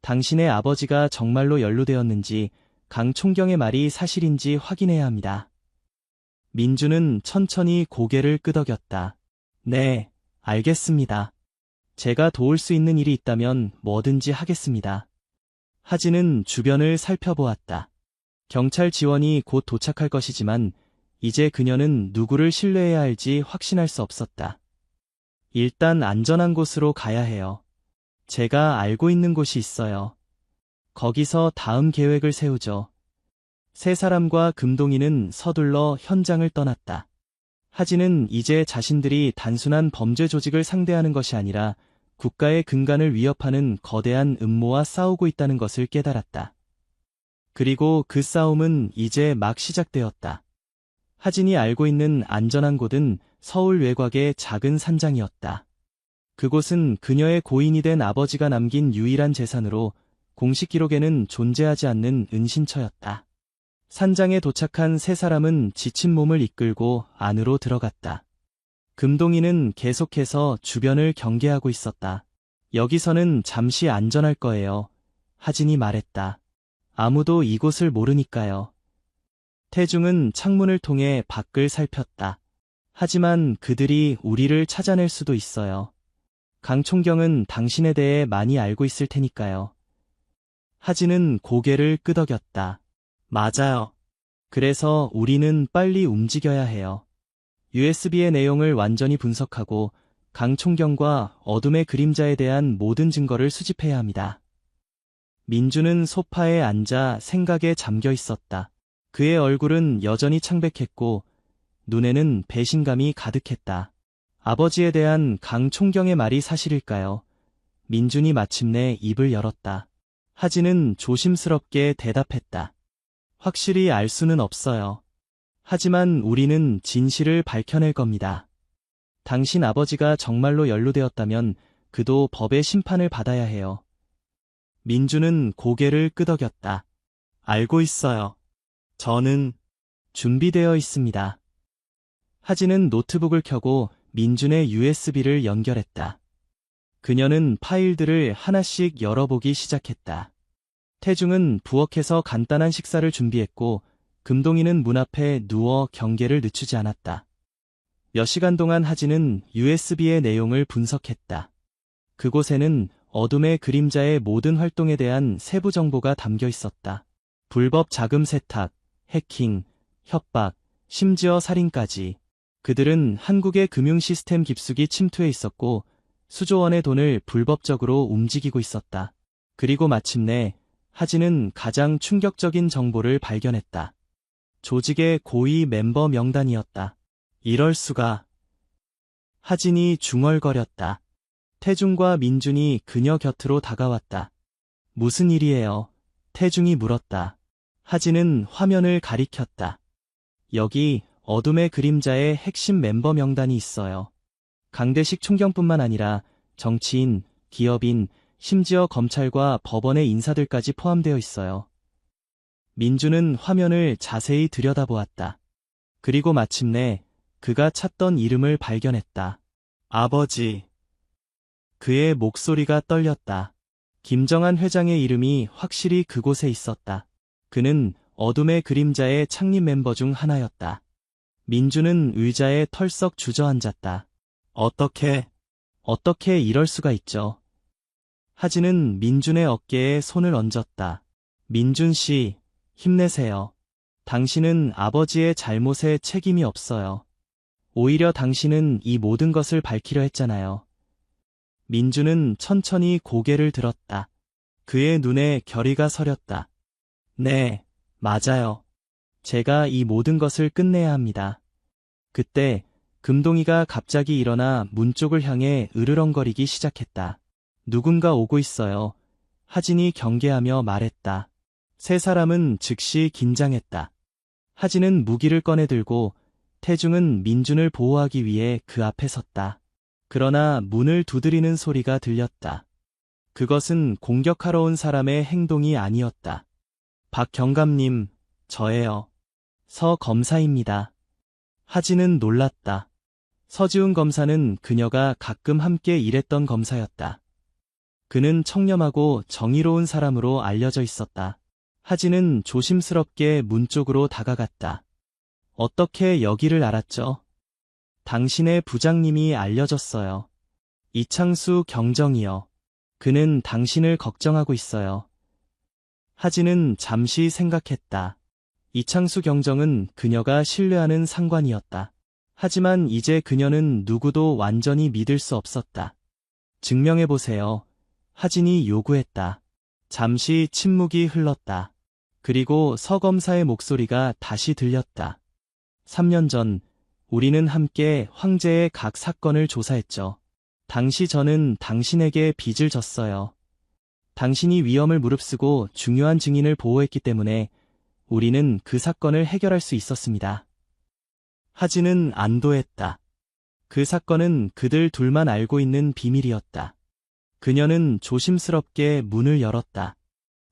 당신의 아버지가 정말로 연루되었는지 강 총경의 말이 사실인지 확인해야 합니다. 민주는 천천히 고개를 끄덕였다. 네, 알겠습니다. 제가 도울 수 있는 일이 있다면 뭐든지 하겠습니다. 하진은 주변을 살펴보았다. 경찰 지원이 곧 도착할 것이지만 이제 그녀는 누구를 신뢰해야 할지 확신할 수 없었다. 일단 안전한 곳으로 가야 해요. 제가 알고 있는 곳이 있어요. 거기서 다음 계획을 세우죠. 세 사람과 금동이는 서둘러 현장을 떠났다. 하진은 이제 자신들이 단순한 범죄 조직을 상대하는 것이 아니라 국가의 근간을 위협하는 거대한 음모와 싸우고 있다는 것을 깨달았다. 그리고 그 싸움은 이제 막 시작되었다. 하진이 알고 있는 안전한 곳은 서울 외곽의 작은 산장이었다. 그곳은 그녀의 고인이 된 아버지가 남긴 유일한 재산으로 공식 기록에는 존재하지 않는 은신처였다. 산장에 도착한 세 사람은 지친 몸을 이끌고 안으로 들어갔다. 금동이는 계속해서 주변을 경계하고 있었다. 여기서는 잠시 안전할 거예요. 하진이 말했다. 아무도 이곳을 모르니까요. 태중은 창문을 통해 밖을 살폈다. 하지만 그들이 우리를 찾아낼 수도 있어요. 강 총경은 당신에 대해 많이 알고 있을 테니까요. 하진은 고개를 끄덕였다. 맞아요. 그래서 우리는 빨리 움직여야 해요. USB의 내용을 완전히 분석하고 강 총경과 어둠의 그림자에 대한 모든 증거를 수집해야 합니다. 민주는 소파에 앉아 생각에 잠겨 있었다. 그의 얼굴은 여전히 창백했고 눈에는 배신감이 가득했다. 아버지에 대한 강 총경의 말이 사실일까요? 민준이 마침내 입을 열었다. 하진은 조심스럽게 대답했다. 확실히 알 수는 없어요. 하지만 우리는 진실을 밝혀낼 겁니다. 당신 아버지가 정말로 연루되었다면 그도 법의 심판을 받아야 해요. 민주는 고개를 끄덕였다. 알고 있어요. 저는 준비되어 있습니다. 하진은 노트북을 켜고 민준의 USB를 연결했다. 그녀는 파일들을 하나씩 열어보기 시작했다. 태중은 부엌에서 간단한 식사를 준비했고 금동이는 문 앞에 누워 경계를 늦추지 않았다. 몇 시간 동안 하진은 USB의 내용을 분석했다. 그곳에는 어둠의 그림자의 모든 활동에 대한 세부 정보가 담겨 있었다. 불법 자금 세탁, 해킹, 협박, 심지어 살인까지. 그들은 한국의 금융 시스템 깊숙이 침투해 있었고 수조 원의 돈을 불법적으로 움직이고 있었다. 그리고 마침내 하진은 가장 충격적인 정보를 발견했다. 조직의 고위 멤버 명단이었다. 이럴 수가. 하진이 중얼거렸다. 태중과 민준이 그녀 곁으로 다가왔다. 무슨 일이에요? 태중이 물었다. 하진은 화면을 가리켰다. 여기 어둠의 그림자의 핵심 멤버 명단이 있어요. 강대식 총경뿐만 아니라 정치인, 기업인, 심지어 검찰과 법원의 인사들까지 포함되어 있어요. 민주는 화면을 자세히 들여다보았다. 그리고 마침내 그가 찾던 이름을 발견했다. 아버지. 그의 목소리가 떨렸다. 김정한 회장의 이름이 확실히 그곳에 있었다. 그는 어둠의 그림자의 창립 멤버 중 하나였다. 민주는 의자에 털썩 주저앉았다. 어떻게 이럴 수가 있죠? 하진은 민준의 어깨에 손을 얹었다. 민준 씨, 힘내세요. 당신은 아버지의 잘못에 책임이 없어요. 오히려 당신은 이 모든 것을 밝히려 했잖아요. 민준은 천천히 고개를 들었다. 그의 눈에 결의가 서렸다. 네, 맞아요. 제가 이 모든 것을 끝내야 합니다. 그때 금동이가 갑자기 일어나 문 쪽을 향해 으르렁거리기 시작했다. 누군가 오고 있어요. 하진이 경계하며 말했다. 세 사람은 즉시 긴장했다. 하진은 무기를 꺼내들고 태중은 민준을 보호하기 위해 그 앞에 섰다. 그러나 문을 두드리는 소리가 들렸다. 그것은 공격하러 온 사람의 행동이 아니었다. 박 경감님, 저예요. 서 검사입니다. 하진은 놀랐다. 서지훈 검사는 그녀가 가끔 함께 일했던 검사였다. 그는 청렴하고 정의로운 사람으로 알려져 있었다. 하진은 조심스럽게 문 쪽으로 다가갔다. 어떻게 여기를 알았죠? 당신의 부장님이 알려줬어요. 이창수 경정이요. 그는 당신을 걱정하고 있어요. 하진은 잠시 생각했다. 이창수 경정은 그녀가 신뢰하는 상관이었다. 하지만 이제 그녀는 누구도 완전히 믿을 수 없었다. 증명해보세요. 하진이 요구했다. 잠시 침묵이 흘렀다. 그리고 서 검사의 목소리가 다시 들렸다. 3년 전 우리는 함께 황제의 각 사건을 조사했죠. 당시 저는 당신에게 빚을 졌어요. 당신이 위험을 무릅쓰고 중요한 증인을 보호했기 때문에 우리는 그 사건을 해결할 수 있었습니다. 하진은 안도했다. 그 사건은 그들 둘만 알고 있는 비밀이었다. 그녀는 조심스럽게 문을 열었다.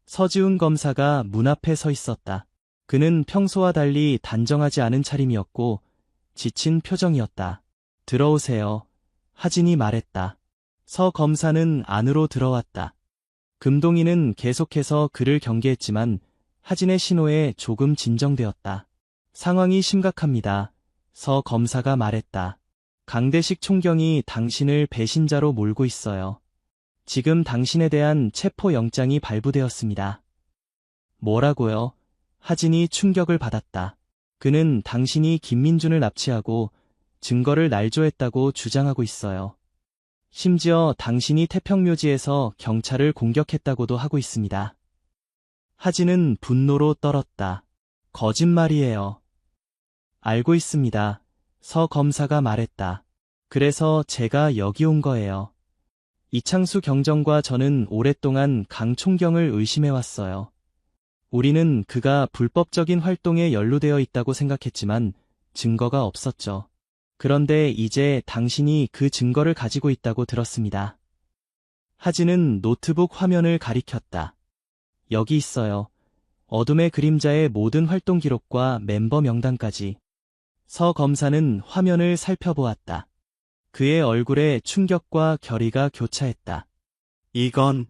서지훈 검사가 문 앞에 서 있었다. 그는 평소와 달리 단정하지 않은 차림이었고 지친 표정이었다. 들어오세요. 하진이 말했다. 서 검사는 안으로 들어왔다. 금동이는 계속해서 그를 경계했지만 하진의 신호에 조금 진정되었다. 상황이 심각합니다. 서 검사가 말했다. 강대식 총경이 당신을 배신자로 몰고 있어요. 지금 당신에 대한 체포영장이 발부되었습니다. 뭐라고요? 하진이 충격을 받았다. 그는 당신이 김민준을 납치하고 증거를 날조했다고 주장하고 있어요. 심지어 당신이 태평묘지에서 경찰을 공격했다고도 하고 있습니다. 하진은 분노로 떨었다. 거짓말이에요. 알고 있습니다. 서 검사가 말했다. 그래서 제가 여기 온 거예요. 이창수 경정과 저는 오랫동안 강 총경을 의심해왔어요. 우리는 그가 불법적인 활동에 연루되어 있다고 생각했지만 증거가 없었죠. 그런데 이제 당신이 그 증거를 가지고 있다고 들었습니다. 하진은 노트북 화면을 가리켰다. 여기 있어요. 어둠의 그림자의 모든 활동 기록과 멤버 명단까지. 서 검사는 화면을 살펴보았다. 그의 얼굴에 충격과 결의가 교차했다. 이건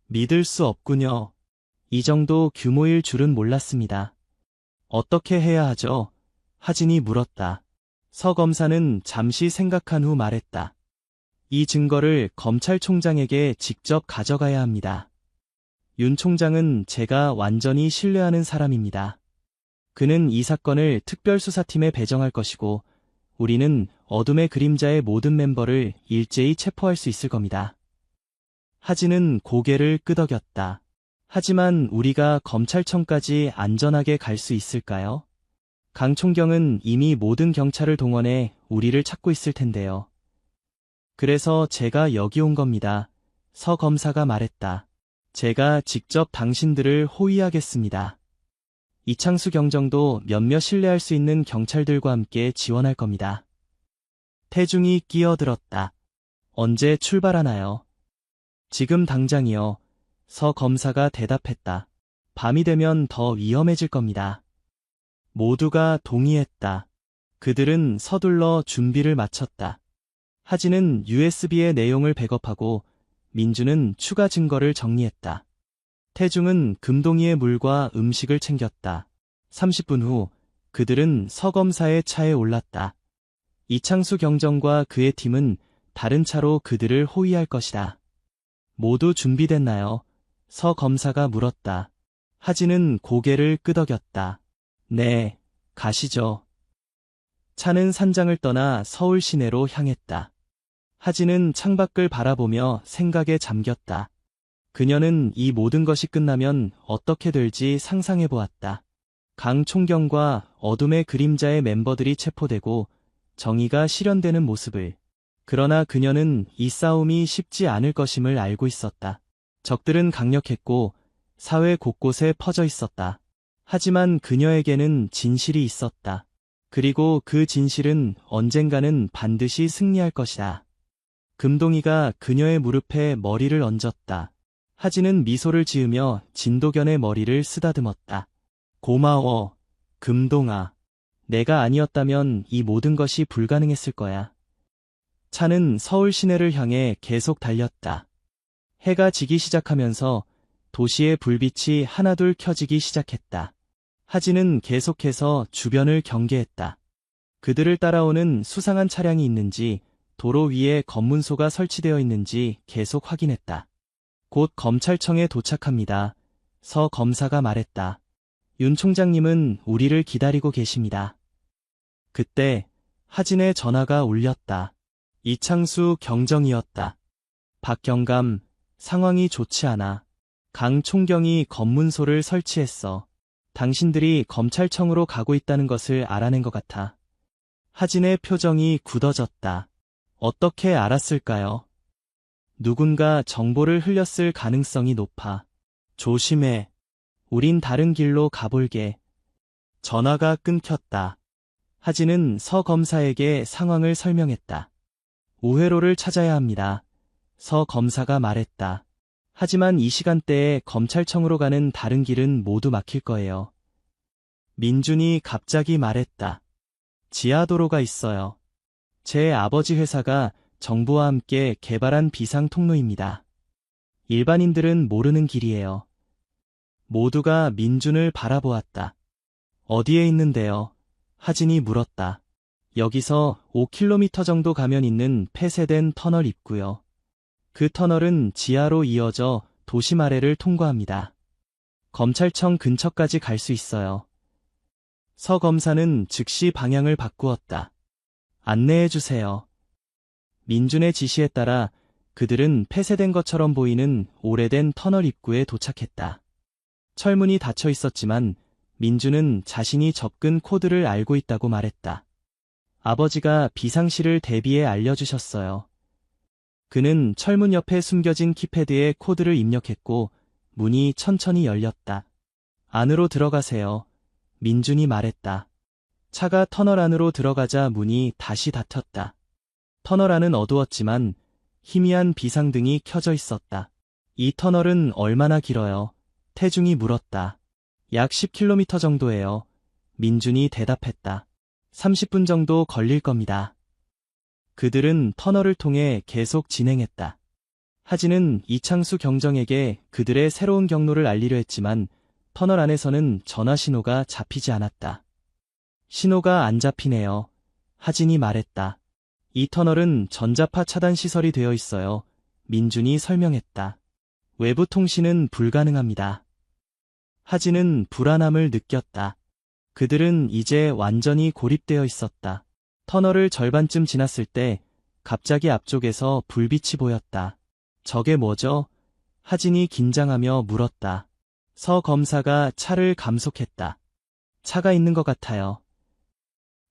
믿을 수 없군요. 이 정도 규모일 줄은 몰랐습니다. 어떻게 해야 하죠? 하진이 물었다. 서 검사는 잠시 생각한 후 말했다. 이 증거를 검찰총장에게 직접 가져가야 합니다. 윤 총장은 제가 완전히 신뢰하는 사람입니다. 그는 이 사건을 특별수사팀에 배정할 것이고 우리는 어둠의 그림자의 모든 멤버를 일제히 체포할 수 있을 겁니다. 하진은 고개를 끄덕였다. 하지만 우리가 검찰청까지 안전하게 갈 수 있을까요? 강 총경은 이미 모든 경찰을 동원해 우리를 찾고 있을 텐데요. 그래서 제가 여기 온 겁니다. 서 검사가 말했다. 제가 직접 당신들을 호위하겠습니다. 이창수 경정도 몇몇 신뢰할 수 있는 경찰들과 함께 지원할 겁니다. 태중이 끼어들었다. 언제 출발하나요? 지금 당장이요. 서 검사가 대답했다. 밤이 되면 더 위험해질 겁니다. 모두가 동의했다. 그들은 서둘러 준비를 마쳤다. 하진은 USB의 내용을 백업하고 민주는 추가 증거를 정리했다. 태중은 금동이의 물과 음식을 챙겼다. 30분 후 그들은 서 검사의 차에 올랐다. 이창수 경정과 그의 팀은 다른 차로 그들을 호위할 것이다. 모두 준비됐나요? 서 검사가 물었다. 하진은 고개를 끄덕였다. 네, 가시죠. 차는 산장을 떠나 서울 시내로 향했다. 하진은 창밖을 바라보며 생각에 잠겼다. 그녀는 이 모든 것이 끝나면 어떻게 될지 상상해 보았다. 강 총경과 어둠의 그림자의 멤버들이 체포되고 정의가 실현되는 모습을. 그러나 그녀는 이 싸움이 쉽지 않을 것임을 알고 있었다. 적들은 강력했고 사회 곳곳에 퍼져 있었다. 하지만 그녀에게는 진실이 있었다. 그리고 그 진실은 언젠가는 반드시 승리할 것이다. 금동이가 그녀의 무릎에 머리를 얹었다. 하진은 미소를 지으며 진도견의 머리를 쓰다듬었다. 고마워, 금동아. 내가 아니었다면 이 모든 것이 불가능했을 거야. 차는 서울 시내를 향해 계속 달렸다. 해가 지기 시작하면서 도시의 불빛이 하나둘 켜지기 시작했다. 하진은 계속해서 주변을 경계했다. 그들을 따라오는 수상한 차량이 있는지, 도로 위에 검문소가 설치되어 있는지 계속 확인했다. 곧 검찰청에 도착합니다. 서 검사가 말했다. 윤 총장님은 우리를 기다리고 계십니다. 그때 하진의 전화가 울렸다. 이창수 경정이었다. 박경감, 상황이 좋지 않아. 강 총경이 검문소를 설치했어. 당신들이 검찰청으로 가고 있다는 것을 알아낸 것 같아. 하진의 표정이 굳어졌다. 어떻게 알았을까요? 누군가 정보를 흘렸을 가능성이 높아. 조심해. 우린 다른 길로 가볼게. 전화가 끊겼다. 하진은 서 검사에게 상황을 설명했다. 우회로를 찾아야 합니다. 서 검사가 말했다. 하지만 이 시간대에 검찰청으로 가는 다른 길은 모두 막힐 거예요. 민준이 갑자기 말했다. 지하도로가 있어요. 제 아버지 회사가 정부와 함께 개발한 비상 통로입니다. 일반인들은 모르는 길이에요. 모두가 민준을 바라보았다. 어디에 있는데요? 하진이 물었다. 여기서 5km 정도 가면 있는 폐쇄된 터널 입구요. 그 터널은 지하로 이어져 도심 아래를 통과합니다. 검찰청 근처까지 갈 수 있어요. 서 검사는 즉시 방향을 바꾸었다. 안내해 주세요. 민준의 지시에 따라 그들은 폐쇄된 것처럼 보이는 오래된 터널 입구에 도착했다. 철문이 닫혀 있었지만 민준은 자신이 접근 코드를 알고 있다고 말했다. 아버지가 비상시를 대비해 알려주셨어요. 그는 철문 옆에 숨겨진 키패드에 코드를 입력했고 문이 천천히 열렸다. 안으로 들어가세요. 민준이 말했다. 차가 터널 안으로 들어가자 문이 다시 닫혔다. 터널 안은 어두웠지만 희미한 비상등이 켜져 있었다. 이 터널은 얼마나 길어요? 태중이 물었다. 약 10km 정도예요. 민준이 대답했다. 30분 정도 걸릴 겁니다. 그들은 터널을 통해 계속 진행했다. 하진은 이창수 경정에게 그들의 새로운 경로를 알리려 했지만 터널 안에서는 전화 신호가 잡히지 않았다. 신호가 안 잡히네요. 하진이 말했다. 이 터널은 전자파 차단 시설이 되어 있어요. 민준이 설명했다. 외부 통신은 불가능합니다. 하진은 불안함을 느꼈다. 그들은 이제 완전히 고립되어 있었다. 터널을 절반쯤 지났을 때 갑자기 앞쪽에서 불빛이 보였다. 저게 뭐죠? 하진이 긴장하며 물었다. 서 검사가 차를 감속했다. 차가 있는 것 같아요.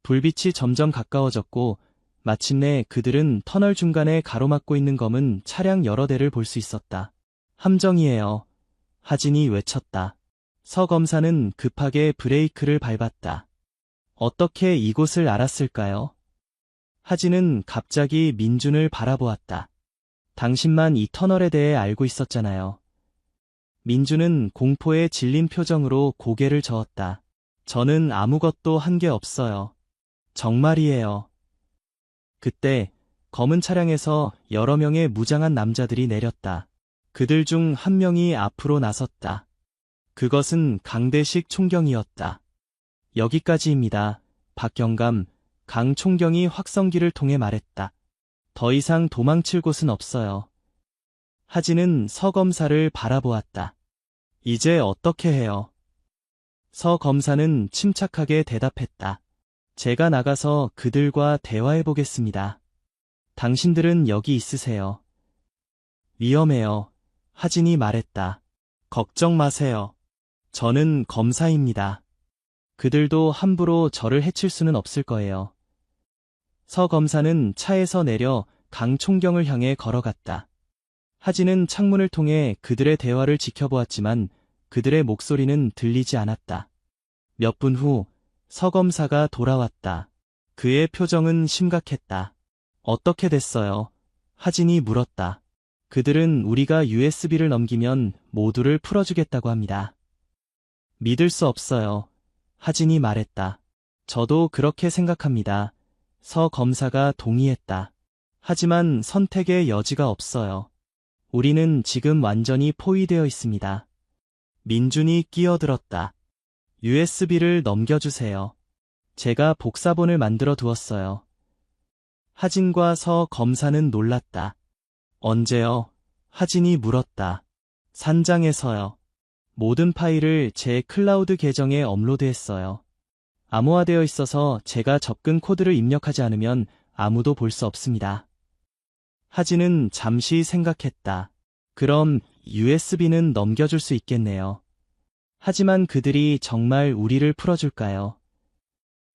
불빛이 점점 가까워졌고 마침내 그들은 터널 중간에 가로막고 있는 검은 차량 여러 대를 볼 수 있었다. 함정이에요. 하진이 외쳤다. 서 검사는 급하게 브레이크를 밟았다. 어떻게 이곳을 알았을까요? 하진은 갑자기 민준을 바라보았다. 당신만 이 터널에 대해 알고 있었잖아요. 민준은 공포에 질린 표정으로 고개를 저었다. 저는 아무것도 한 게 없어요. 정말이에요. 그때 검은 차량에서 여러 명의 무장한 남자들이 내렸다. 그들 중 한 명이 앞으로 나섰다. 그것은 강대식 총경이었다. 여기까지입니다. 박경감, 강 총경이 확성기를 통해 말했다. 더 이상 도망칠 곳은 없어요. 하진은 서 검사를 바라보았다. 이제 어떻게 해요? 서 검사는 침착하게 대답했다. 제가 나가서 그들과 대화해 보겠습니다. 당신들은 여기 있으세요. 위험해요. 하진이 말했다. 걱정 마세요. 저는 검사입니다. 그들도 함부로 저를 해칠 수는 없을 거예요. 서 검사는 차에서 내려 강 총경을 향해 걸어갔다. 하진은 창문을 통해 그들의 대화를 지켜보았지만 그들의 목소리는 들리지 않았다. 몇 분 후 서 검사가 돌아왔다. 그의 표정은 심각했다. 어떻게 됐어요? 하진이 물었다. 그들은 우리가 USB를 넘기면 모두를 풀어주겠다고 합니다. 믿을 수 없어요. 하진이 말했다. 저도 그렇게 생각합니다. 서 검사가 동의했다. 하지만 선택의 여지가 없어요. 우리는 지금 완전히 포위되어 있습니다. 민준이 끼어들었다. USB를 넘겨주세요. 제가 복사본을 만들어 두었어요. 하진과 서 검사는 놀랐다. 언제요? 하진이 물었다. 산장에서요. 모든 파일을 제 클라우드 계정에 업로드했어요. 암호화되어 있어서 제가 접근 코드를 입력하지 않으면 아무도 볼 수 없습니다. 하진은 잠시 생각했다. 그럼 USB는 넘겨줄 수 있겠네요. 하지만 그들이 정말 우리를 풀어줄까요?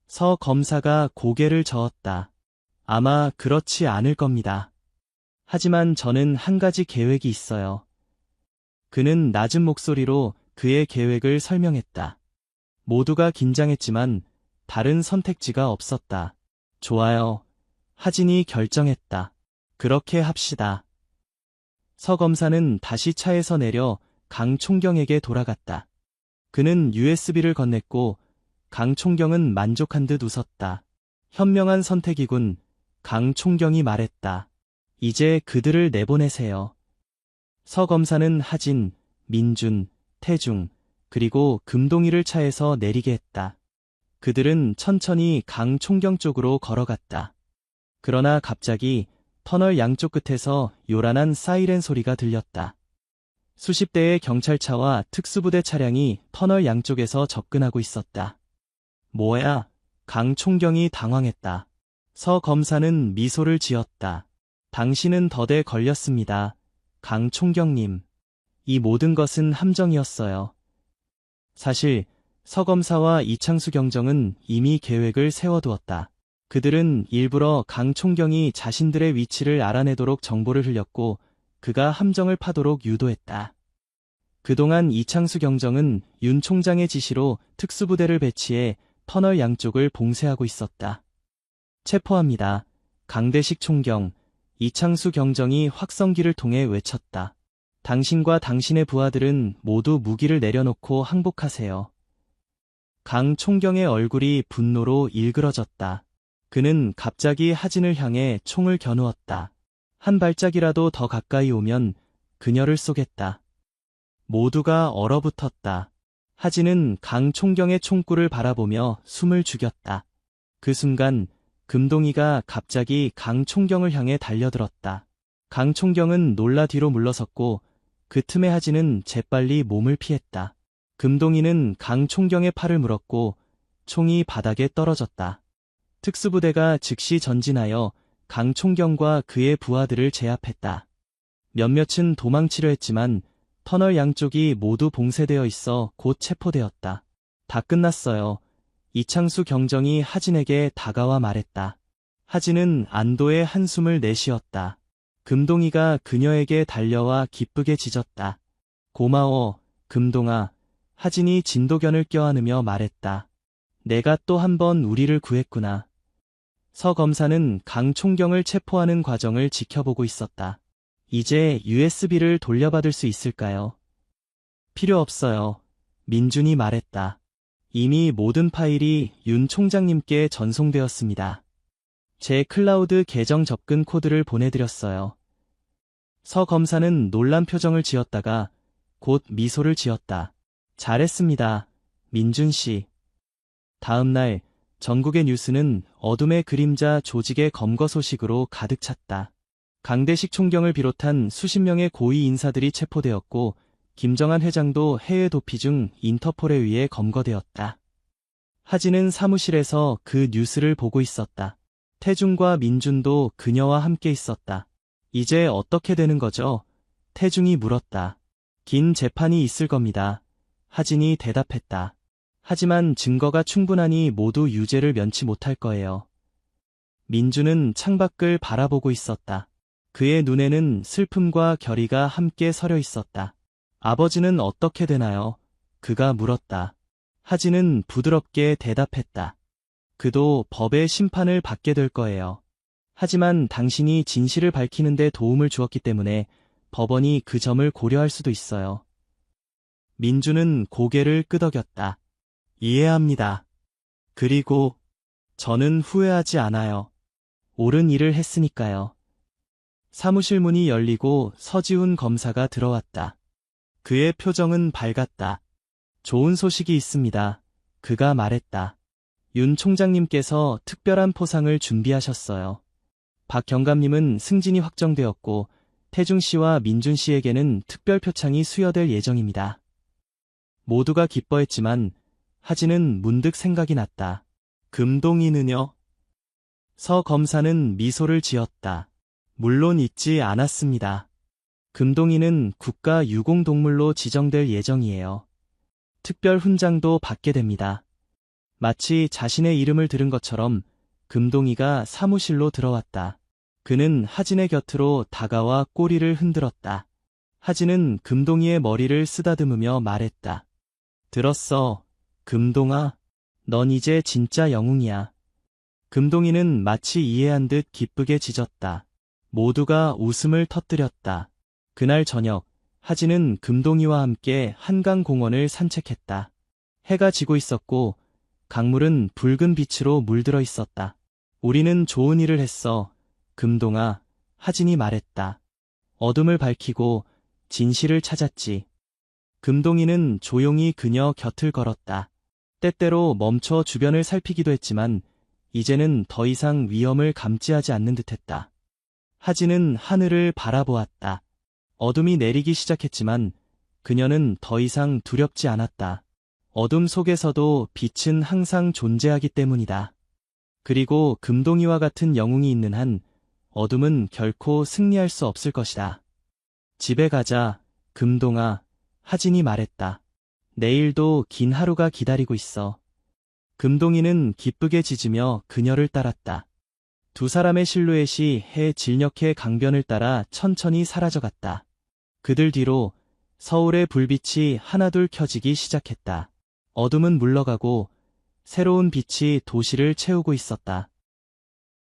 서 검사가 고개를 저었다. 아마 그렇지 않을 겁니다. 하지만 저는 한 가지 계획이 있어요. 그는 낮은 목소리로 그의 계획을 설명했다. 모두가 긴장했지만 다른 선택지가 없었다. 좋아요. 하진이 결정했다. 그렇게 합시다. 서 검사는 다시 차에서 내려 강 총경에게 돌아갔다. 그는 USB를 건넸고 강 총경은 만족한 듯 웃었다. 현명한 선택이군. 강 총경이 말했다. 이제 그들을 내보내세요. 서 검사는 하진, 민준, 태중, 그리고 금동이를 차에서 내리게 했다. 그들은 천천히 강 총경 쪽으로 걸어갔다. 그러나 갑자기 터널 양쪽 끝에서 요란한 사이렌 소리가 들렸다. 수십 대의 경찰차와 특수부대 차량이 터널 양쪽에서 접근하고 있었다. 뭐야? 강 총경이 당황했다. 서 검사는 미소를 지었다. 당신은 덫에 걸렸습니다. 강 총경님. 이 모든 것은 함정이었어요. 사실 서 검사와 이창수 경정은 이미 계획을 세워두었다. 그들은 일부러 강 총경이 자신들의 위치를 알아내도록 정보를 흘렸고 그가 함정을 파도록 유도했다. 그동안 이창수 경정은 윤 총장의 지시로 특수부대를 배치해 터널 양쪽을 봉쇄하고 있었다. 체포합니다. 강대식 총경, 이창수 경정이 확성기를 통해 외쳤다. 당신과 당신의 부하들은 모두 무기를 내려놓고 항복하세요. 강 총경의 얼굴이 분노로 일그러졌다. 그는 갑자기 하진을 향해 총을 겨누었다. 한 발짝이라도 더 가까이 오면 그녀를 쏘겠다. 모두가 얼어붙었다. 하진은 강 총경의 총구를 바라보며 숨을 죽였다. 그 순간 금동이가 갑자기 강 총경을 향해 달려들었다. 강 총경은 놀라 뒤로 물러섰고 그 틈에 하진은 재빨리 몸을 피했다. 금동이는 강 총경의 팔을 물었고 총이 바닥에 떨어졌다. 특수부대가 즉시 전진하여 강 총경과 그의 부하들을 제압했다. 몇몇은 도망치려 했지만 터널 양쪽이 모두 봉쇄되어 있어 곧 체포되었다. 다 끝났어요. 이창수 경정이 하진에게 다가와 말했다. 하진은 안도의 한숨을 내쉬었다. 금동이가 그녀에게 달려와 기쁘게 짖었다. 고마워, 금동아. 하진이 진도견을 껴안으며 말했다. 내가 또 한 번 우리를 구했구나. 서 검사는 강 총경을 체포하는 과정을 지켜보고 있었다. 이제 USB를 돌려받을 수 있을까요? 필요 없어요. 민준이 말했다. 이미 모든 파일이 윤 총장님께 전송되었습니다. 제 클라우드 계정 접근 코드를 보내드렸어요. 서 검사는 놀란 표정을 지었다가 곧 미소를 지었다. 잘했습니다. 민준 씨. 다음 날 전국의 뉴스는 어둠의 그림자 조직의 검거 소식으로 가득 찼다. 강대식 총경을 비롯한 수십 명의 고위 인사들이 체포되었고 김정한 회장도 해외 도피 중 인터폴에 의해 검거되었다. 하진은 사무실에서 그 뉴스를 보고 있었다. 태중과 민준도 그녀와 함께 있었다. 이제 어떻게 되는 거죠? 태중이 물었다. 긴 재판이 있을 겁니다. 하진이 대답했다. 하지만 증거가 충분하니 모두 유죄를 면치 못할 거예요. 민준은 창밖을 바라보고 있었다. 그의 눈에는 슬픔과 결의가 함께 서려 있었다. 아버지는 어떻게 되나요? 그가 물었다. 하진은 부드럽게 대답했다. 그도 법의 심판을 받게 될 거예요. 하지만 당신이 진실을 밝히는 데 도움을 주었기 때문에 법원이 그 점을 고려할 수도 있어요. 민주는 고개를 끄덕였다. 이해합니다. 그리고 저는 후회하지 않아요. 옳은 일을 했으니까요. 사무실 문이 열리고 서지훈 검사가 들어왔다. 그의 표정은 밝았다. 좋은 소식이 있습니다. 그가 말했다. 윤 총장님께서 특별한 포상을 준비하셨어요. 박 경감님은 승진이 확정되었고 태중 씨와 민준 씨에게는 특별 표창이 수여될 예정입니다. 모두가 기뻐했지만 하진은 문득 생각이 났다. 금동이는요? 서 검사는 미소를 지었다. 물론 잊지 않았습니다. 금동이는 국가 유공동물로 지정될 예정이에요. 특별 훈장도 받게 됩니다. 마치 자신의 이름을 들은 것처럼 금동이가 사무실로 들어왔다. 그는 하진의 곁으로 다가와 꼬리를 흔들었다. 하진은 금동이의 머리를 쓰다듬으며 말했다. 들었어, 금동아. 넌 이제 진짜 영웅이야. 금동이는 마치 이해한 듯 기쁘게 짖었다. 모두가 웃음을 터뜨렸다. 그날 저녁, 하진은 금동이와 함께 한강공원을 산책했다. 해가 지고 있었고 강물은 붉은 빛으로 물들어 있었다. 우리는 좋은 일을 했어, 금동아, 하진이 말했다. 어둠을 밝히고 진실을 찾았지. 금동이는 조용히 그녀 곁을 걸었다. 때때로 멈춰 주변을 살피기도 했지만 이제는 더 이상 위험을 감지하지 않는 듯했다. 하진은 하늘을 바라보았다. 어둠이 내리기 시작했지만 그녀는 더 이상 두렵지 않았다. 어둠 속에서도 빛은 항상 존재하기 때문이다. 그리고 금동이와 같은 영웅이 있는 한 어둠은 결코 승리할 수 없을 것이다. 집에 가자, 금동아, 하진이 말했다. 내일도 긴 하루가 기다리고 있어. 금동이는 기쁘게 짖으며 그녀를 따랐다. 두 사람의 실루엣이 해 질녘의 강변을 따라 천천히 사라져갔다. 그들 뒤로 서울의 불빛이 하나둘 켜지기 시작했다. 어둠은 물러가고 새로운 빛이 도시를 채우고 있었다.